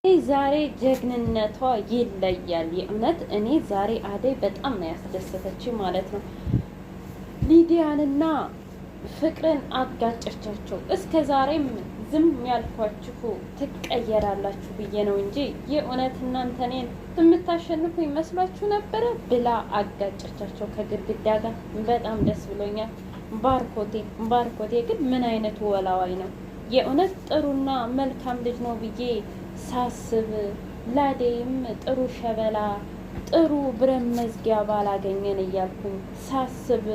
ዛሬ ጀግንነቷ ይለያል። የእውነት እኔ ዛሬ አደይ በጣም ነው ያስደሰተችኝ ማለት ነው። ሊዲያንና ፍቅርን አጋጨቻቸው። እስከ ዛሬም ዝም ያልኳችሁ ትቀየራላችሁ ብዬ ነው እንጂ የእውነት እናንተ እኔን የምታሸንፉ ይመስላችሁ ነበረ ብላ አጋጨቻቸው ከግድግዳ ጋር። በጣም ደስ ብሎኛል። ባርኮቴ ግን ምን አይነቱ ወላዋይ ነው! የእውነት ጥሩና መልካም ልጅ ነው ብዬ ሳስብ ላዴይም ጥሩ ሸበላ ጥሩ ብረት መዝጊያ ባላገኘን እያልኩኝ ሳስብ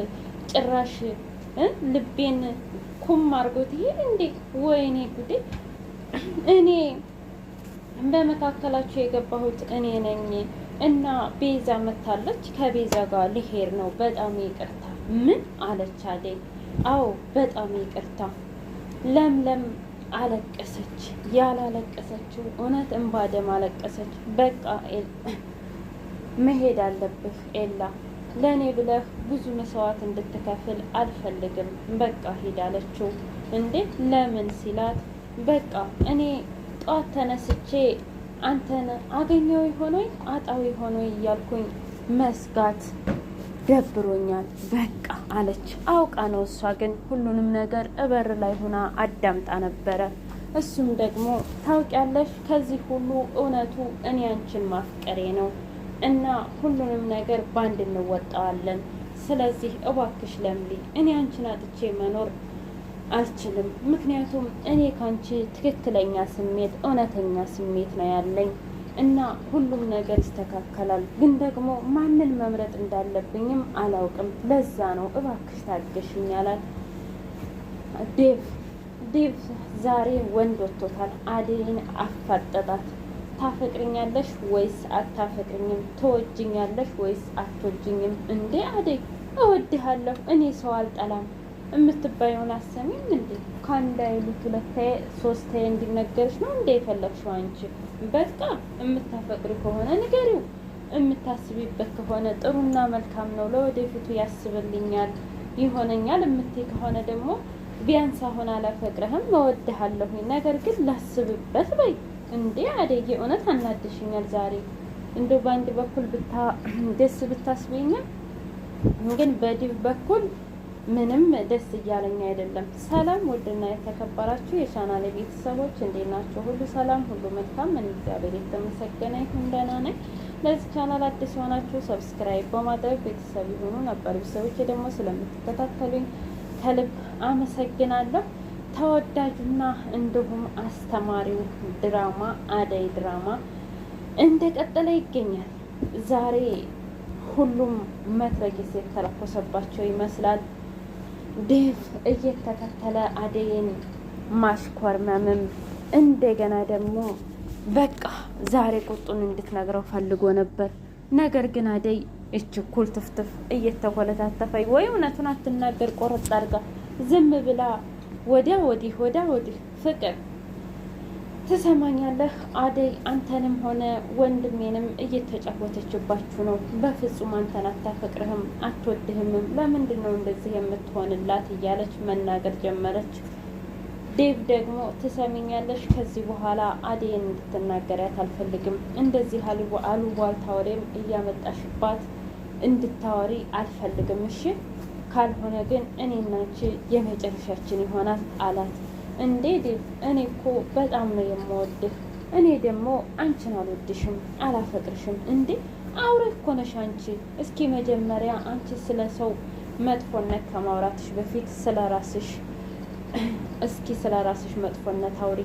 ጭራሽ ልቤን ኩም አርጎት ይሄን እንዴ! ወይኔ ጉዴ! እኔ በመካከላቸው የገባሁት እኔ ነኝ እና ቤዛ መታለች። ከቤዛ ጋር ሊሄድ ነው። በጣም ይቅርታ። ምን አለች አደይ? አዎ በጣም ይቅርታ። ለምለም አለቀሰች። ያላለቀሰችው እውነት እንባ ደም አለቀሰች። በቃ መሄድ አለብህ ኤላ፣ ለእኔ ብለህ ብዙ መስዋዕት እንድትከፍል አልፈልግም። በቃ ሄድ አለችው። እንዴ ለምን ሲላት፣ በቃ እኔ ጠዋት ተነስቼ አንተን አገኘው ሆኖይ አጣዊ ሆኖይ እያልኩኝ መስጋት ደብሮኛል በቃ አለች። አውቃ ነው እሷ ግን ሁሉንም ነገር እበር ላይ ሆና አዳምጣ ነበረ። እሱም ደግሞ ታውቂያለሽ፣ ከዚህ ሁሉ እውነቱ እኔ አንቺን ማፍቀሬ ነው እና ሁሉንም ነገር ባንድ እንወጣዋለን። ስለዚህ እባክሽ ለምሊ፣ እኔ አንቺን አጥቼ መኖር አልችልም። ምክንያቱም እኔ ካንቺ ትክክለኛ ስሜት እውነተኛ ስሜት ነው ያለኝ እና ሁሉም ነገር ይስተካከላል። ግን ደግሞ ማንን መምረጥ እንዳለብኝም አላውቅም። ለዛ ነው እባክሽ ታገሽኝ አላት። ዴቭ ዛሬ ወንድ ወጥቶታል። አደይን አፋጠጣት። ታፈቅርኛለሽ ወይስ አታፈቅርኝም? ትወጅኛለሽ ወይስ አትወጅኝም? እንዴ አደይ እወድሃለሁ፣ እኔ ሰው አልጠላም የምትባየውን አሰሚም እንዴ? ከአንድ አይሉት ሁለታዬ ሶስታዬ እንዲነገርሽ ነው እንዴ የፈለግሽው አንቺ? በቃ የምታፈቅሪ ከሆነ ንገሪው። የምታስቢበት ከሆነ ጥሩና መልካም ነው፣ ለወደፊቱ ያስብልኛል ይሆነኛል የምትይ ከሆነ ደግሞ ቢያንስ አሁን አላፈቅረህም እወድሃለሁኝ፣ ነገር ግን ላስብበት በይ። እንዴ አደይ እውነት አናድሽኛል ዛሬ። እንደው በአንድ በኩል ደስ ብታስበኛል፣ ግን በዲቭ በኩል ምንም ደስ እያለኝ አይደለም። ሰላም ውድና የተከበራችሁ የቻናሌ ቤተሰቦች እንዴት ናቸው? ሁሉ ሰላም፣ ሁሉ መልካም። ምን እግዚአብሔር የተመሰገነ ይሁን ደህና ነኝ። ለዚህ ቻናል አዲስ የሆናችሁ ሰብስክራይብ በማድረግ ቤተሰብ ይሁኑ። ነበር ቤተሰቦች ደግሞ ስለምትከታተሉኝ ከልብ አመሰግናለሁ። ተወዳጁና እንዲሁም አስተማሪው ድራማ አደይ ድራማ እንደቀጠለ ይገኛል። ዛሬ ሁሉም መትረጊስ የተለኮሰባቸው ይመስላል። ዴቭ እየተከተለ አደይን ማሽኮርመምም እንደገና ደግሞ በቃ ዛሬ ቁጡን እንድትነግረው ፈልጎ ነበር። ነገር ግን አደይ እችኩል ትፍትፍ እየተኮለታተፈኝ ወይ እውነቱን አትናገር ቆረጥ አድርጋ ዝም ብላ ወዲያ ወዲህ ፍቅር ትሰማኛለህ? አደይ አንተንም ሆነ ወንድሜንም እየተጫወተችባችሁ ነው። በፍጹም አንተን አታፈቅርህም አትወድህምም። ለምንድን ነው እንደዚህ የምትሆንላት? እያለች መናገር ጀመረች። ዴቭ ደግሞ ትሰሚኛለሽ፣ ከዚህ በኋላ አደይን እንድትናገሪያት አልፈልግም። እንደዚህ አሉባልታ ወሬም እያመጣሽባት እንድታወሪ አልፈልግም። እሺ ካልሆነ ግን እኔና አንቺ የመጨረሻችን ይሆናል አላት። እንዴ ዴቭ እኔ እኮ በጣም ነው የምወድህ። እኔ ደግሞ አንቺን አልወድሽም አላፈቅርሽም። እንዴ አውሬ እኮ ነሽ አንቺ። እስኪ መጀመሪያ አንቺ ስለ ሰው መጥፎነት ከማውራትሽ በፊት ስለ ራስሽ መጥፎነት አውሪ።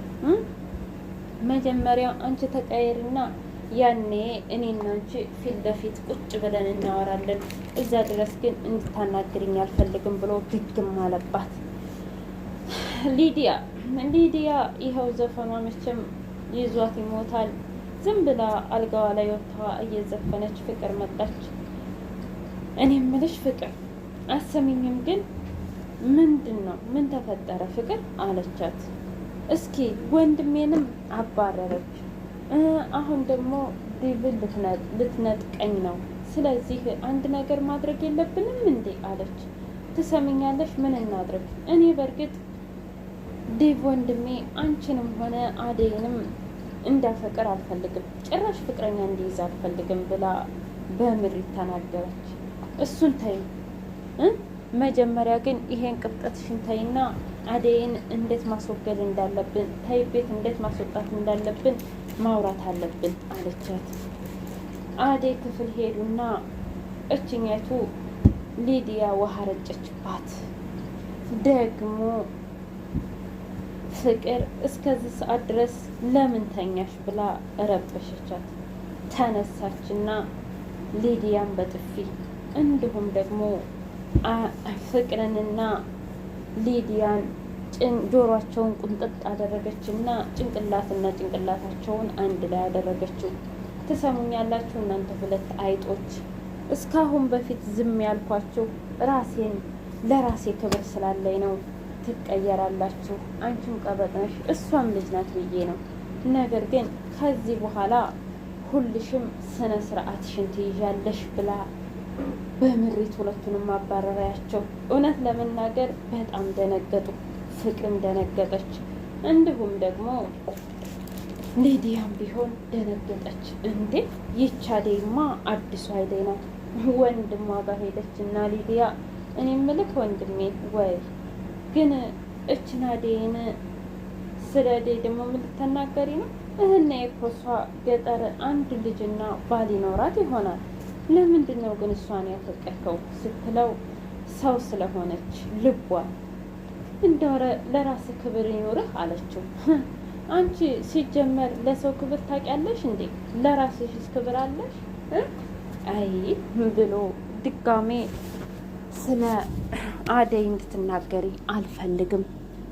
መጀመሪያ አንቺ ተቀየርና ያኔ እኔና አንቺ ፊት ለፊት ቁጭ ብለን እናወራለን። እዛ ድረስ ግን እንድታናግርኝ አልፈልግም ብሎ ግግም አለባት። ሊዲያ ይኸው ዘፈኗ መቼም ይዟት ይሞታል። ዝም ብላ አልጋዋ ላይ ወጥታ እየዘፈነች ፍቅር መጣች። እኔ የምልሽ ፍቅር አሰሚኝም ግን ምንድን ነው? ምን ተፈጠረ ፍቅር አለቻት። እስኪ ወንድሜንም አባረረች፣ አሁን ደግሞ ዴቭን ልትነጥቀኝ ነው። ስለዚህ አንድ ነገር ማድረግ የለብንም እንዴ አለች። ትሰሚኛለሽ? ምን እናድርግ? እኔ በእርግጥ ዴቭ ወንድሜ አንቺንም ሆነ አደይንም እንዳፈቅር አልፈልግም፣ ጭራሽ ፍቅረኛ እንዲይዝ አልፈልግም ብላ በምሬት ተናገረች። እሱን ተይ መጀመሪያ ግን ይሄን ቅብጠትሽን ተይና አደይን እንዴት ማስወገድ እንዳለብን ቤት እንዴት ማስወጣት እንዳለብን ማውራት አለብን አለቻት። አደይ ክፍል ሄዱና እችኛቱ ሊዲያ ውሃ ረጨችባት። ደግሞ ፍቅር እስከዚህ ሰዓት ድረስ ለምን ተኛሽ ብላ ረበሸቻት። ተነሳችና ሊዲያን በጥፊ እንዲሁም ደግሞ ፍቅርንና ሊዲያን ጆሯቸውን ቁንጥጥ አደረገችና ጭንቅላታቸውን አንድ ላይ አደረገችው። ትሰሙኛላችሁ እናንተ ሁለት አይጦች፣ እስካሁን በፊት ዝም ያልኳችሁ ራሴን ለራሴ ክብር ስላለኝ ነው። ትቀየራላችሁ። አንቺም ቀበጥነሽ እሷም ልጅ ናት ብዬ ነው። ነገር ግን ከዚህ በኋላ ሁልሽም ስነ ስርዓትሽን ትይዣለሽ ብላ በምሬት ሁለቱንም አባረሪያቸው። እውነት ለመናገር በጣም ደነገጡ። ፍቅርም ደነገጠች፣ እንዲሁም ደግሞ ሊዲያም ቢሆን ደነገጠች። እንዴ ይች አደይማ አዲሱ አደይ ናት። ወንድሟ ጋር ሄደች እና ሊዲያ እኔ ምልክ ወንድሜ ወይ ግን እችን አደይን ስለ አደይ ደግሞ ምን ልትናገሪ ነው? እህና የኮሷ ገጠር አንድ ልጅና ባል ይኖራት ይሆናል። ለምንድን ነው ግን እሷን ያፈቀርከው ስትለው ሰው ስለሆነች ልቧ እንደወረ ለራስ ክብር ይኖርህ አለችው። አንቺ ሲጀመር ለሰው ክብር ታውቂያለሽ እንዴ? ለራስሽ ክብር አለሽ? አይ ብሎ ድጋሜ ስለ አደይ እንድትናገሪ አልፈልግም፣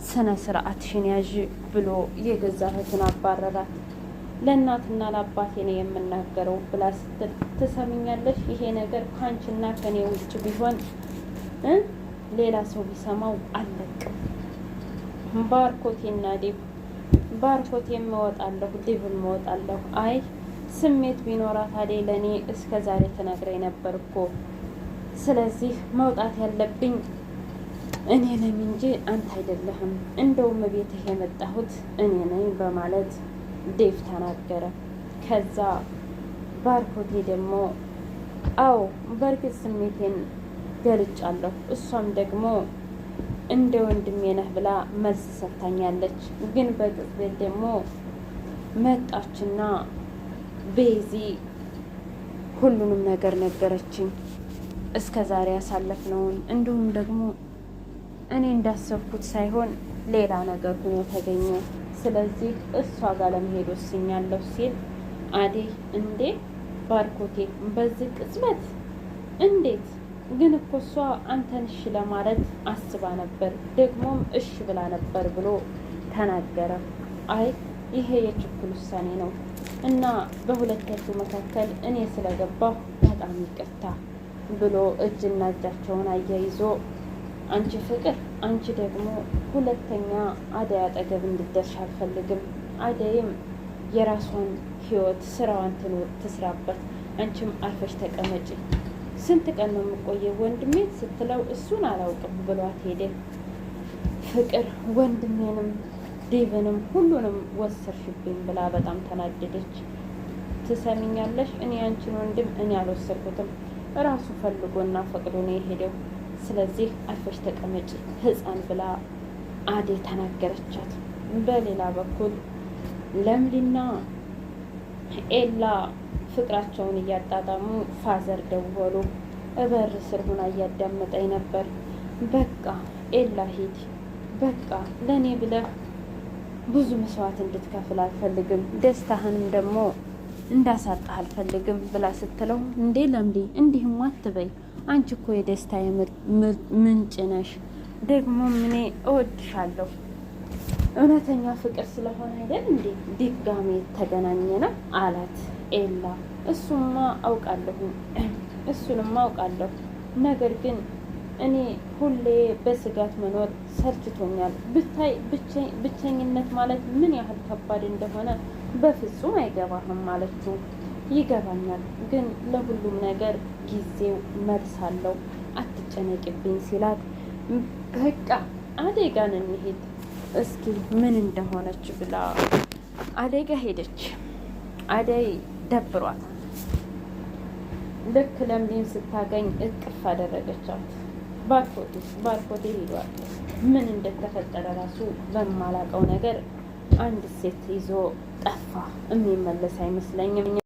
ስነ ስርዓትሽን ያዥ ብሎ የገዛ እህቱን አባረራት። ለእናትና ለአባቴ ነው የምናገረው ብላ ስትል ትሰምኛለሽ፣ ይሄ ነገር ከአንቺና ከኔ ውጭ ቢሆን ሌላ ሰው ቢሰማው አልለቅም። ባርኮቴና ዴቭ ባርኮቴ እወጣለሁ፣ ዴቭ እወጣለሁ። አይ ስሜት ቢኖራት አደይ ለእኔ እስከ ዛሬ ትነግረኝ ነበር እኮ። ስለዚህ መውጣት ያለብኝ እኔ ነኝ እንጂ አንተ አይደለህም። እንደውም ቤትህ የመጣሁት እኔ ነኝ በማለት ዴቭ ተናገረ። ከዛ ባርኮቴ ደግሞ አዎ በእርግጥ ስሜቴን ገልጫለሁ፣ እሷም ደግሞ እንደ ወንድሜ ነህ ብላ መልስ ሰጥታኛለች። ግን በቅጽበት ደግሞ መጣችና ቤዚ ሁሉንም ነገር ነገረችኝ፣ እስከ ዛሬ ያሳለፍነውን እንዲሁም ደግሞ እኔ እንዳሰብኩት ሳይሆን ሌላ ነገር ሆኖ ተገኘ። ስለዚህ እሷ ጋር ለመሄድ ወስኛለሁ ሲል አደይ እንዴ ባርኮቴ በዚህ ቅጽበት እንዴት? ግን እኮ እሷ አንተን እሺ ለማለት አስባ ነበር፣ ደግሞም እሺ ብላ ነበር ብሎ ተናገረ። አይ ይሄ የችኩል ውሳኔ ነው እና በሁለታችሁ መካከል እኔ ስለገባሁ በጣም ይቅርታ ብሎ እጅና እጃቸውን አያይዞ አንቺ ፍቅር፣ አንቺ ደግሞ ሁለተኛ አደይ አጠገብ እንድትደርሽ አልፈልግም። አደይም የራሷን ህይወት ስራዋን ትስራበት፣ አንቺም አርፈሽ ተቀመጪ። ስንት ቀን ነው የምቆየው ወንድሜ ስትለው እሱን አላውቅም ብሏት ሄደ። ፍቅር ወንድሜንም ዴቭንም ሁሉንም ወሰርሽብኝ ብላ በጣም ተናደደች። ትሰሚኛለሽ፣ እኔ አንቺን ወንድም እኔ አልወሰድኩትም፣ እራሱ ፈልጎና ፈቅዶ ነው የሄደው። ስለዚህ አርፈሽ ተቀመጪ ህፃን ብላ አደይ ተናገረቻት። በሌላ በኩል ለምሊና ኤላ ፍቅራቸውን እያጣጣሙ ፋዘር ደወሉ። እበር ስር ሆና እያዳመጠኝ ነበር። በቃ ኤላ ሂድ፣ በቃ ለእኔ ብለህ ብዙ መስዋዕት እንድትከፍል አልፈልግም፣ ደስታህንም ደግሞ እንዳሳጣህ አልፈልግም ብላ ስትለው እንዴ ለምሊ እንዲህም አትበይ፣ አንቺ እኮ የደስታ ምንጭ ነሽ፣ ደግሞ እኔ እወድሻለሁ፣ እውነተኛ ፍቅር ስለሆነ አይደል እንዴ ድጋሜ ተገናኘነ አላት ኤላ። እሱንማ አውቃለሁ፣ ነገር ግን እኔ ሁሌ በስጋት መኖር ሰልችቶኛል። ብታይ ብቸኝነት ማለት ምን ያህል ከባድ እንደሆነ በፍጹም አይገባህም አለችው። ይገባኛል፣ ግን ለሁሉም ነገር ጊዜው መልስ አለው፣ አትጨነቂብኝ ሲላት በቃ አደይ ጋር እንሂድ እስኪ ምን እንደሆነች ብላ አደይ ጋ ሄደች። አደይ ደብሯታል። ልክ ለምለም ስታገኝ እቅፍ አደረገቻት። ባርኮቴ ሄዷል። ምን እንደተፈጠረ ራሱ በማላውቀው ነገር አንድ ሴት ይዞ ጠፋ። የሚመለስ አይመስለኝም።